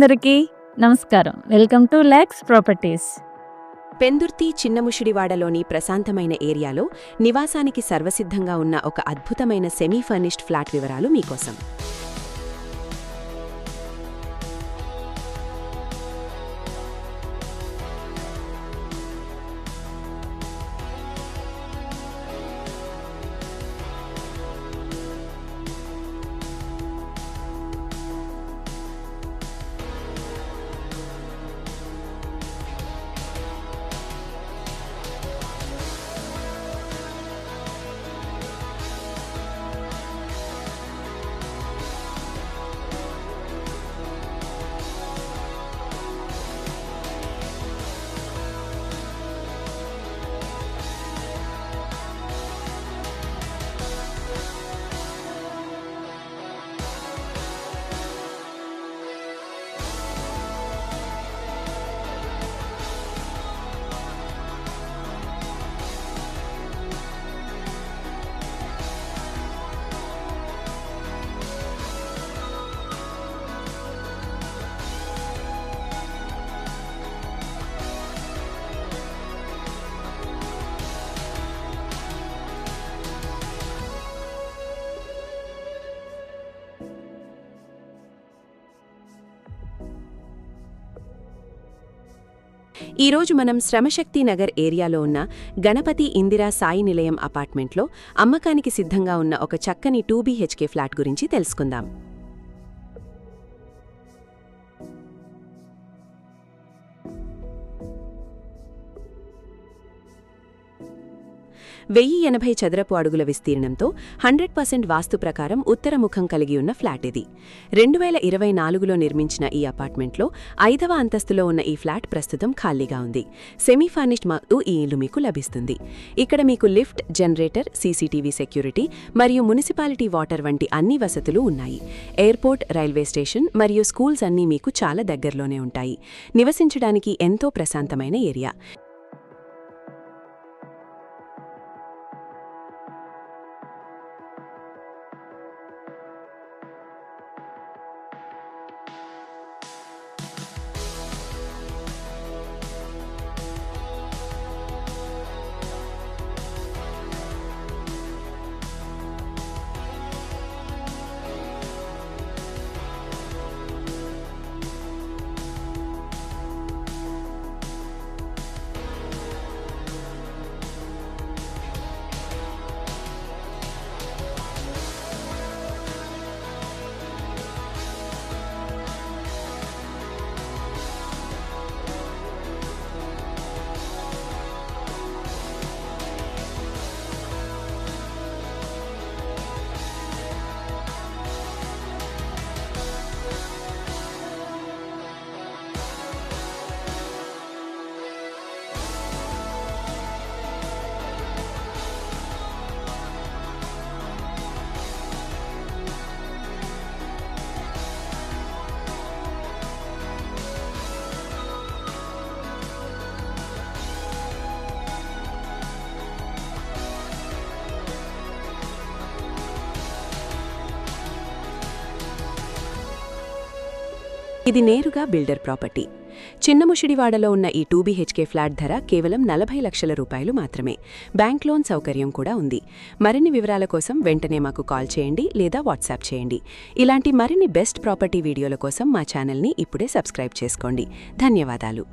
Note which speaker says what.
Speaker 1: అందరికీ నమస్కారం. Welcome to Lax Properties.
Speaker 2: Pendurthi చిన్నముషిడివాడలోని ప్రశాంతమైన ఏరియాలో నివాసానికి సర్వసిద్ధంగా ఉన్న ఒక అద్భుతమైన సెమీ ఫర్నిష్డ్ ఫ్లాట్ వివరాలు మీకోసం. ఈరోజు మనం శ్రమశక్తి నగర్ ఏరియాలో ఉన్న గణపతి ఇందిరా సాయి నిలయం అపార్ట్మెంట్లో అమ్మకానికి సిద్ధంగా ఉన్న ఒక చక్కని 2 BHK ఫ్లాట్ గురించి తెలుసుకుందాం. వెయ్యి 80 చదరపు అడుగుల విస్తీర్ణంతో 100% వాస్తు ప్రకారం ఉత్తరముఖం కలిగి ఉన్న ఫ్లాట్ ఇది. 2024లో నిర్మించిన ఈ అపార్ట్మెంట్లో 5వ అంతస్తులో ఉన్న ఈ ఫ్లాట్ ప్రస్తుతం ఖాళీగా ఉంది. సెమీ ఫర్నిష్డ్ ఈ ఇల్లు మీకు లభిస్తుంది. ఇక్కడ మీకు లిఫ్ట్, జనరేటర్, సీసీటీవీ సెక్యూరిటీ మరియు మున్సిపాలిటీ వాటర్ వంటి అన్ని వసతులు ఉన్నాయి. ఎయిర్పోర్ట్, రైల్వే స్టేషన్ మరియు స్కూల్స్ అన్నీ మీకు చాలా దగ్గరలోనే ఉంటాయి. నివసించడానికి ఎంతో ప్రశాంతమైన ఏరియా. ఇది నేరుగా బిల్డర్ ప్రాపర్టీ. చిన్నముషిడివాడలో ఉన్న ఈ 2 BHK ఫ్లాట్ ధర కేవలం 40 లక్షల రూపాయలు మాత్రమే. బ్యాంక్ లోన్ సౌకర్యం కూడా ఉంది. మరిన్ని వివరాల కోసం వెంటనే మాకు కాల్ చేయండి లేదా వాట్సాప్ చేయండి. ఇలాంటి మరిన్ని బెస్ట్ ప్రాపర్టీ వీడియోల కోసం మా ఛానల్ని ఇప్పుడే సబ్స్క్రైబ్ చేసుకోండి. ధన్యవాదాలు.